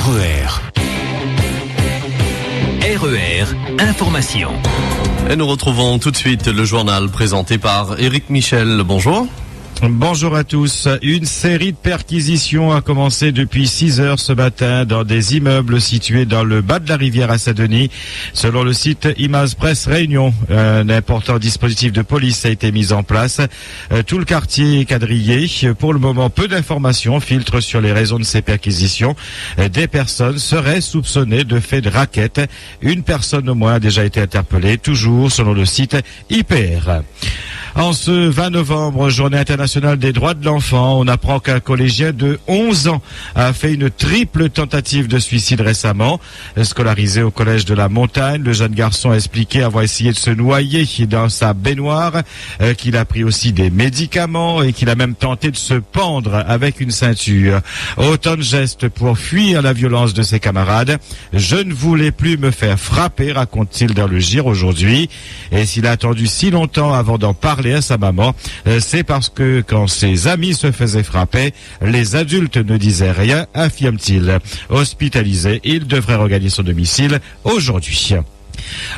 RER, information. Et nous retrouvons tout de suite le journal présenté par Éric Michel. Bonjour. Bonjour à tous. Une série de perquisitions a commencé depuis 6 heures ce matin dans des immeubles situés dans le bas de la rivière à Saint-Denis. Selon le site Image Presse Réunion, un important dispositif de police a été mis en place. Tout le quartier est quadrillé. Pour le moment, peu d'informations filtrent sur les raisons de ces perquisitions. Des personnes seraient soupçonnées de faits de racket. Une personne au moins a déjà été interpellée, toujours selon le site IPR. En ce 20 novembre, journée internationale des droits de l'enfant, on apprend qu'un collégien de 11 ans a fait une triple tentative de suicide récemment. Scolarisé au collège de la Montagne, le jeune garçon a expliqué avoir essayé de se noyer dans sa baignoire, qu'il a pris aussi des médicaments et qu'il a même tenté de se pendre avec une ceinture. Autant de gestes pour fuir la violence de ses camarades. Je ne voulais plus me faire frapper, raconte-t-il dans le GIR aujourd'hui. Et s'il a attendu si longtemps avant d'en parler à sa maman, c'est parce que quand ses amis se faisaient frapper, les adultes ne disaient rien, affirme-t-il. Hospitalisé, il devrait regagner son domicile aujourd'hui.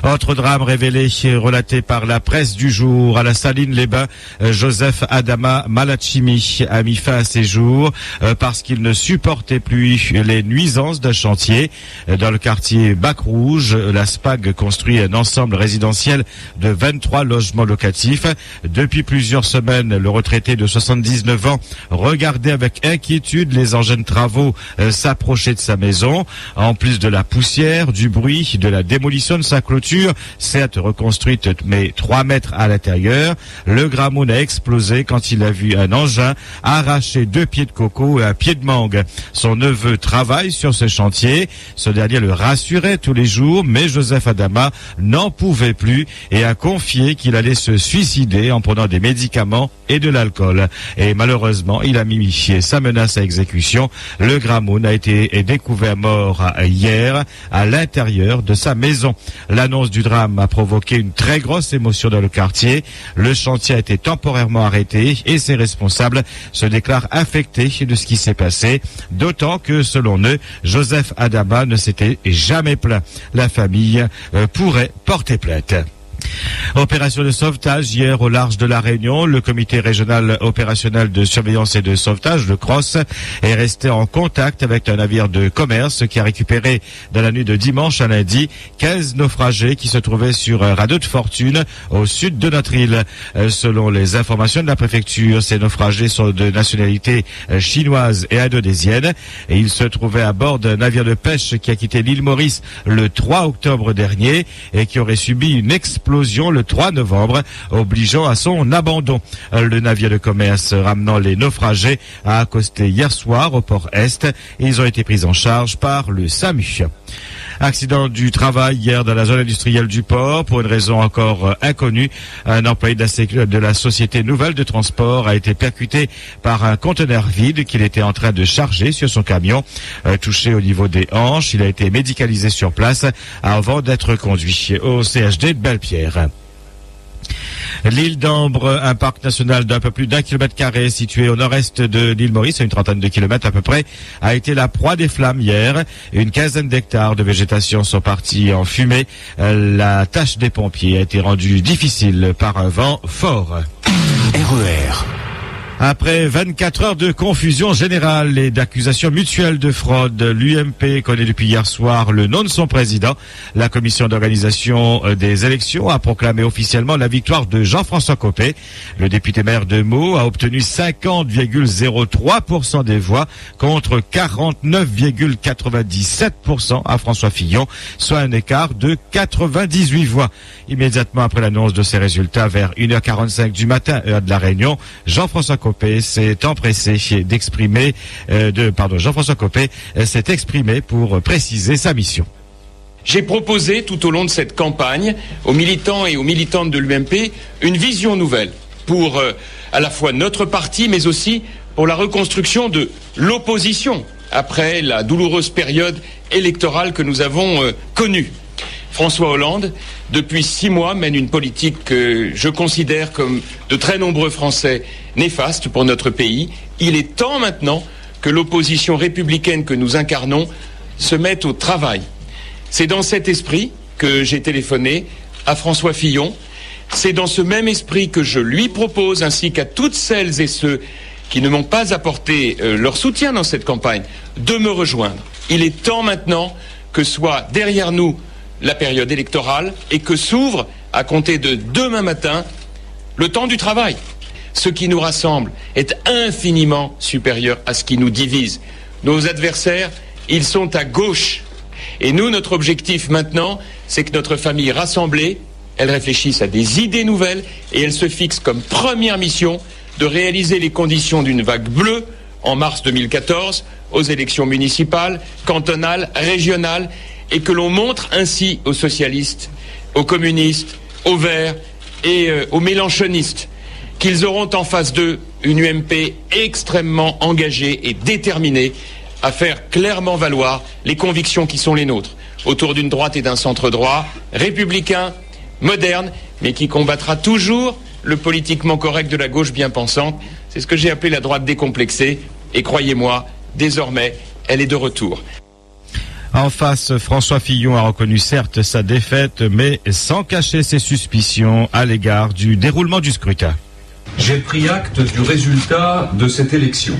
Autre drame révélé, relaté par la presse du jour. À la Saline-les-Bains, Joseph Adama Malachimi a mis fin à ses jours parce qu'il ne supportait plus les nuisances d'un chantier. Dans le quartier Bac-Rouge, la SPAG construit un ensemble résidentiel de 23 logements locatifs. Depuis plusieurs semaines, le retraité de 79 ans regardait avec inquiétude les engins de travaux s'approcher de sa maison. En plus de la poussière, du bruit, de la démolition de sa clôture, certes reconstruite mais 3 mètres à l'intérieur, le gramoun a explosé quand il a vu un engin arracher 2 pieds de coco et un pied de mangue. Son neveu travaille sur ce chantier. Ce dernier le rassurait tous les jours, mais Joseph Adama n'en pouvait plus et a confié qu'il allait se suicider en prenant des médicaments et de l'alcool. Et malheureusement, il a mis sa menace à exécution. Le gramoun a été découvert mort hier à l'intérieur de sa maison. L'annonce du drame a provoqué une très grosse émotion dans le quartier. Le chantier a été temporairement arrêté et ses responsables se déclarent affectés de ce qui s'est passé. D'autant que, selon eux, Joseph Adama ne s'était jamais plaint. La famille pourrait porter plainte. Opération de sauvetage hier au large de la Réunion. Le comité régional opérationnel de surveillance et de sauvetage, le CROSS, est resté en contact avec un navire de commerce qui a récupéré dans la nuit de dimanche à lundi 15 naufragés qui se trouvaient sur un radeau de fortune au sud de notre île. Selon les informations de la préfecture, ces naufragés sont de nationalité chinoise et indonésienne et ils se trouvaient à bord d'un navire de pêche qui a quitté l'île Maurice le 3 octobre dernier et qui aurait subi une explosion le 3 novembre, obligeant à son abandon. Le navire de commerce ramenant les naufragés a accosté hier soir au port Est et ils ont été pris en charge par le SAMU. Accident du travail hier dans la zone industrielle du port. Pour une raison encore inconnue, un employé de la société Nouvelle de Transport a été percuté par un conteneur vide qu'il était en train de charger sur son camion. Touché au niveau des hanches, il a été médicalisé sur place avant d'être conduit au CHD de Belle-Pierre. L'île d'Ambre, un parc national d'un peu plus d'1 km² situé au nord-est de l'île Maurice, à une trentaine de kilomètres à peu près, a été la proie des flammes hier. Une quinzaine d'hectares de végétation sont partis en fumée. La tâche des pompiers a été rendue difficile par un vent fort. RER. Après 24 heures de confusion générale et d'accusations mutuelles de fraude, l'UMP connaît depuis hier soir le nom de son président. La commission d'organisation des élections a proclamé officiellement la victoire de Jean-François Copé. Le député maire de Meaux a obtenu 50,03% des voix contre 49,97% à François Fillon, soit un écart de 98 voix. Immédiatement après l'annonce de ces résultats, vers 1h45 du matin, heure de la Réunion, Jean-François Copé s'est empressé d'exprimer, Jean-François Copé s'est exprimé pour préciser sa mission. J'ai proposé tout au long de cette campagne aux militants et aux militantes de l'UMP une vision nouvelle pour à la fois notre parti mais aussi pour la reconstruction de l'opposition après la douloureuse période électorale que nous avons connue. François Hollande, depuis 6 mois, mène une politique que je considère comme de très nombreux Français néfaste pour notre pays. Il est temps maintenant que l'opposition républicaine que nous incarnons se mettent au travail. C'est dans cet esprit que j'ai téléphoné à François Fillon. C'est dans ce même esprit que je lui propose, ainsi qu'à toutes celles et ceux qui ne m'ont pas apporté leur soutien dans cette campagne, de me rejoindre. Il est temps maintenant que soit derrière nous la période électorale et que s'ouvre, à compter de demain matin, le temps du travail. Ce qui nous rassemble est infiniment supérieur à ce qui nous divise. Nos adversaires, ils sont à gauche. Et nous, notre objectif maintenant, c'est que notre famille rassemblée, elle réfléchisse à des idées nouvelles et elle se fixe comme première mission de réaliser les conditions d'une vague bleue en mars 2014 aux élections municipales, cantonales, régionales, et que l'on montre ainsi aux socialistes, aux communistes, aux verts et aux mélenchonistes qu'ils auront en face d'eux une UMP extrêmement engagée et déterminée à faire clairement valoir les convictions qui sont les nôtres, autour d'une droite et d'un centre droit, républicain, moderne, mais qui combattra toujours le politiquement correct de la gauche bien pensante. C'est ce que j'ai appelé la droite décomplexée, et croyez-moi, désormais, elle est de retour. En face, François Fillon a reconnu certes sa défaite, mais sans cacher ses suspicions à l'égard du déroulement du scrutin. J'ai pris acte du résultat de cette élection.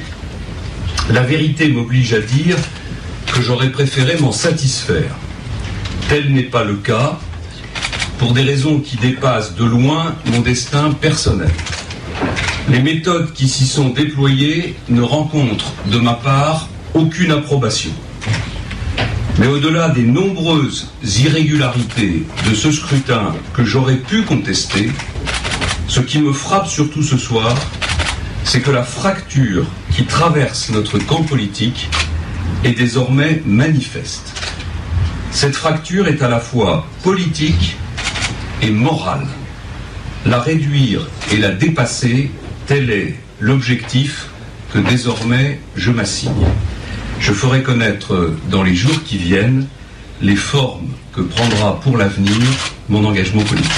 La vérité m'oblige à dire que j'aurais préféré m'en satisfaire. Tel n'est pas le cas, pour des raisons qui dépassent de loin mon destin personnel. Les méthodes qui s'y sont déployées ne rencontrent de ma part aucune approbation. Mais au-delà des nombreuses irrégularités de ce scrutin que j'aurais pu contester, ce qui me frappe surtout ce soir, c'est que la fracture qui traverse notre camp politique est désormais manifeste. Cette fracture est à la fois politique et morale. La réduire et la dépasser, tel est l'objectif que désormais je m'assigne. Je ferai connaître dans les jours qui viennent les formes que prendra pour l'avenir mon engagement politique.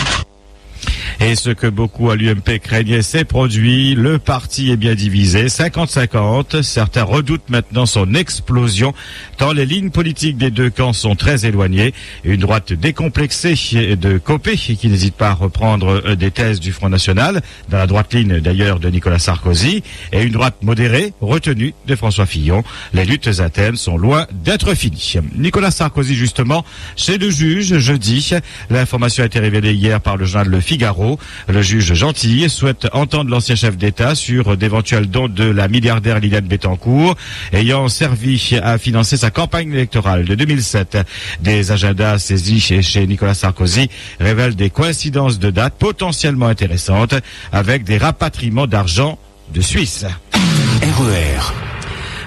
Et ce que beaucoup à l'UMP craignaient s'est produit. Le parti est bien divisé, 50-50. Certains redoutent maintenant son explosion, tant les lignes politiques des deux camps sont très éloignées. Une droite décomplexée de Copé, qui n'hésite pas à reprendre des thèses du Front National, dans la droite ligne d'ailleurs de Nicolas Sarkozy, et une droite modérée, retenue de François Fillon. Les luttes internes sont loin d'être finies. Nicolas Sarkozy, justement, chez le juge, jeudi. L'information a été révélée hier par le journal Le Figaro. Le juge Gentil souhaite entendre l'ancien chef d'État sur d'éventuels dons de la milliardaire Liliane Bettencourt ayant servi à financer sa campagne électorale de 2007. Des agendas saisis chez Nicolas Sarkozy révèlent des coïncidences de dates potentiellement intéressantes avec des rapatriements d'argent de Suisse. RER.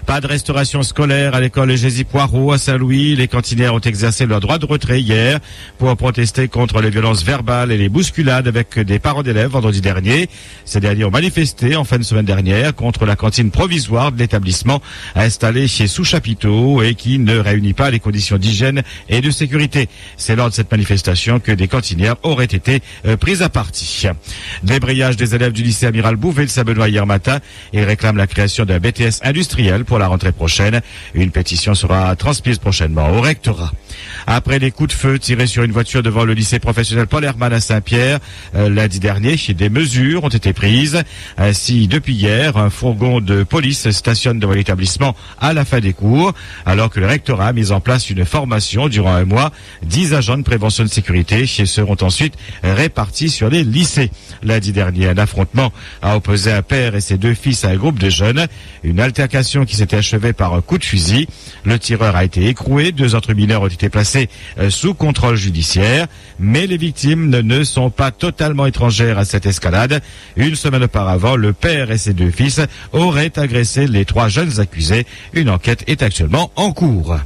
Pas de restauration scolaire à l'école Gézy Poirot à Saint-Louis. Les cantinières ont exercé leur droit de retrait hier pour protester contre les violences verbales et les bousculades avec des parents d'élèves vendredi dernier. Ces derniers ont manifesté en fin de semaine dernière contre la cantine provisoire de l'établissement installée chez Sous-Chapiteau et qui ne réunit pas les conditions d'hygiène et de sécurité. C'est lors de cette manifestation que des cantinières auraient été prises à partie. Débrayage des élèves du lycée Amiral Bouvet de Saint-Benoît hier matin. Ils réclament la création d'un BTS industriel pour la rentrée prochaine. Une pétition sera transmise prochainement au rectorat. Après les coups de feu tirés sur une voiture devant le lycée professionnel Paul Hermann à Saint-Pierre, lundi dernier, des mesures ont été prises. Ainsi, depuis hier, un fourgon de police stationne devant l'établissement à la fin des cours, alors que le rectorat a mis en place une formation durant un mois. 10 agents de prévention de sécurité seront ensuite répartis sur les lycées. Lundi dernier, un affrontement a opposé un père et ses deux fils à un groupe de jeunes. Une altercation qui s'était achevée par un coup de fusil. Le tireur a été écroué. 2 autres mineurs ont été placés sous contrôle judiciaire. Mais les victimes ne sont pas totalement étrangères à cette escalade. Une semaine auparavant, le père et ses 2 fils auraient agressé les 3 jeunes accusés. Une enquête est actuellement en cours.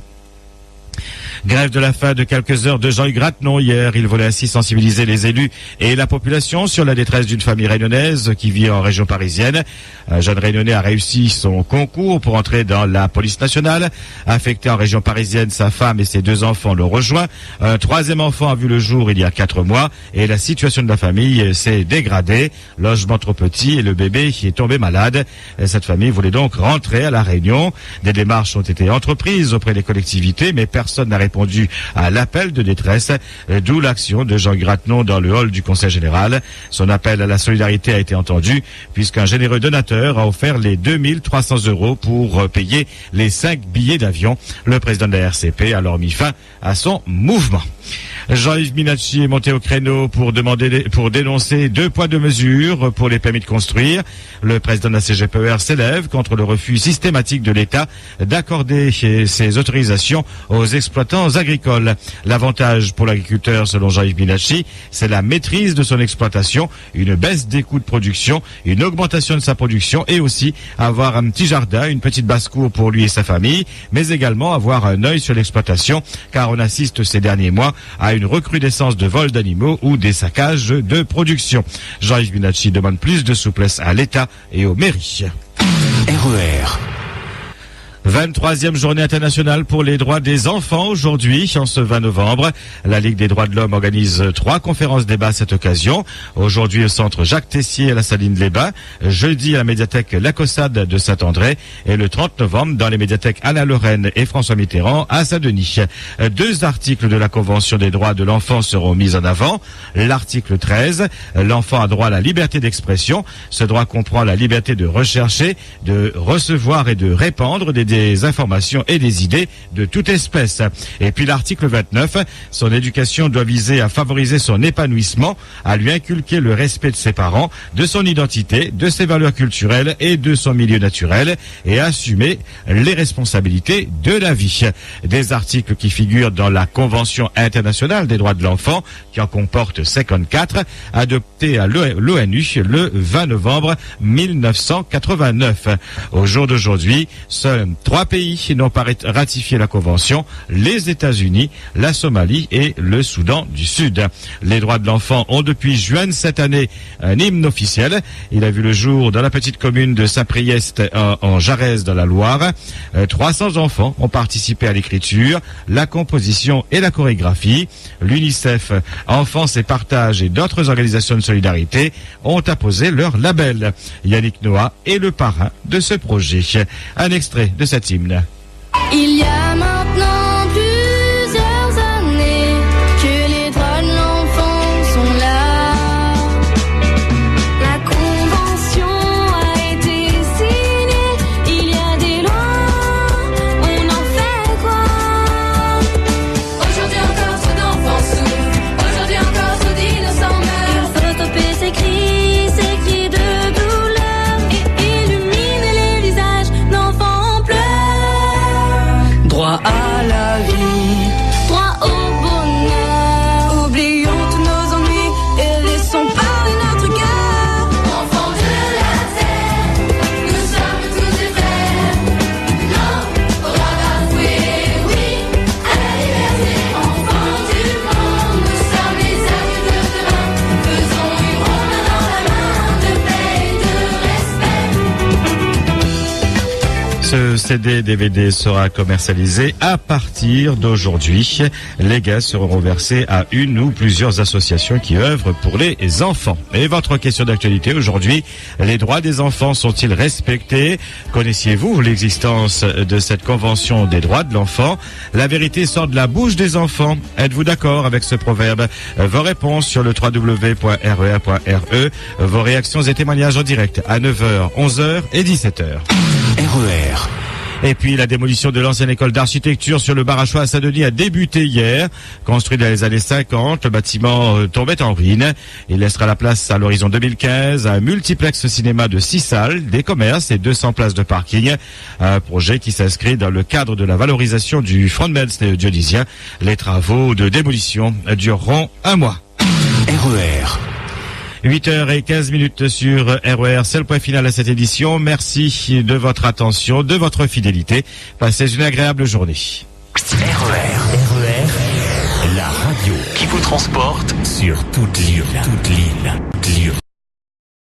Grève de la faim de quelques heures de Jean-Hugues Ratenon hier. Il voulait ainsi sensibiliser les élus et la population sur la détresse d'une famille réunionnaise qui vit en région parisienne. Un jeune réunionnais a réussi son concours pour entrer dans la police nationale. Affecté en région parisienne, sa femme et ses 2 enfants l'ont rejoint. Un 3e enfant a vu le jour il y a 4 mois et la situation de la famille s'est dégradée. Logement trop petit et le bébé qui est tombé malade. Et cette famille voulait donc rentrer à La Réunion. Des démarches ont été entreprises auprès des collectivités, mais personne n'a répondu à l'appel de détresse, d'où l'action de Jean-Hugues Ratenon dans le hall du Conseil général. Son appel à la solidarité a été entendu puisqu'un généreux donateur a offert les 2300 € pour payer les 5 billets d'avion. Le président de la RCP a alors mis fin à son mouvement. Jean-Yves Minacci est monté au créneau pour dénoncer 2 poids 2 mesures pour les permis de construire. Le président de la CGPER s'élève contre le refus systématique de l'État d'accorder ces autorisations aux exploitants agricoles. L'avantage pour l'agriculteur, selon Jean-Yves Minacci, c'est la maîtrise de son exploitation, une baisse des coûts de production, une augmentation de sa production et aussi avoir un petit jardin, une petite basse-cour pour lui et sa famille, mais également avoir un œil sur l'exploitation, car on assiste ces derniers mois à une recrudescence de vols d'animaux ou des saccages de production. Jean-Yves Minacci demande plus de souplesse à l'État et aux mairies. RER. 23e journée internationale pour les droits des enfants aujourd'hui, en ce 20 novembre. La Ligue des droits de l'homme organise 3 conférences débats à cette occasion. Aujourd'hui au centre Jacques Tessier à la Saline-les-Bains, jeudi à la médiathèque La Caussade de Saint-André et le 30 novembre dans les médiathèques Anna Lorraine et François Mitterrand à Saint-Denis. 2 articles de la Convention des droits de l'enfant seront mis en avant. L'article 13, l'enfant a droit à la liberté d'expression. Ce droit comprend la liberté de rechercher, de recevoir et de répandre des informations et des idées de toute espèce. Et puis l'article 29, son éducation doit viser à favoriser son épanouissement, à lui inculquer le respect de ses parents, de son identité, de ses valeurs culturelles et de son milieu naturel et à assumer les responsabilités de la vie. Des articles qui figurent dans la Convention internationale des droits de l'enfant, qui en comporte 54, adoptée à l'ONU le 20 novembre 1989. Au jour d'aujourd'hui, seuls 3 pays n'ont pas ratifié la Convention, les États-Unis, la Somalie et le Soudan du Sud. Les droits de l'enfant ont depuis juin de cette année un hymne officiel. Il a vu le jour dans la petite commune de Saint-Priest en Jarez dans la Loire. 300 enfants ont participé à l'écriture, la composition et la chorégraphie. L'UNICEF, Enfance et Partage et d'autres organisations de solidarité ont apposé leur label. Yannick Noah est le parrain de ce projet. Un extrait de cet hymne. Il y a maintenant plusieurs années que les droits de l'enfant sont là. La convention a été signée, il y a des lois, on en fait quoi? Aujourd'hui encore trop d'enfants souffrent, aujourd'hui encore trop d'innocents meurent. Il faut stopper ces cris de douleur et illuminer les visages d'enfants pleurent. Droit à la vie, droit au bonheur. Oublions tous nos ennuis et laissons parler notre cœur. Enfants de la terre, nous sommes tous des frères. Non, au droit d'avouer oui à la liberté. Enfants du monde, nous sommes les adultes de demain. Faisons une ronde main dans la main de paix et de respect. Ce CD-DVD sera commercialisé à partir d'aujourd'hui. Les gains seront reversés à une ou plusieurs associations qui œuvrent pour les enfants. Et votre question d'actualité aujourd'hui, les droits des enfants sont-ils respectés? Connaissiez-vous l'existence de cette Convention des droits de l'enfant? La vérité sort de la bouche des enfants. Êtes-vous d'accord avec ce proverbe? Vos réponses sur le www.rer.re. Vos réactions et témoignages en direct à 9h, 11h et 17h. RER. Et puis la démolition de l'ancienne école d'architecture sur le Barachois à Saint-Denis a débuté hier. Construit dans les années 50, le bâtiment tombait en ruine. Il laissera la place à l'horizon 2015 à un multiplex cinéma de 6 salles, des commerces et 200 places de parking. Un projet qui s'inscrit dans le cadre de la valorisation du Front de Mer dionysien. Les travaux de démolition dureront 1 mois. RER. 8h15 sur RER, c'est le point final à cette édition. Merci de votre attention, de votre fidélité. Passez une agréable journée. RER. La radio qui vous transporte sur toute l'île.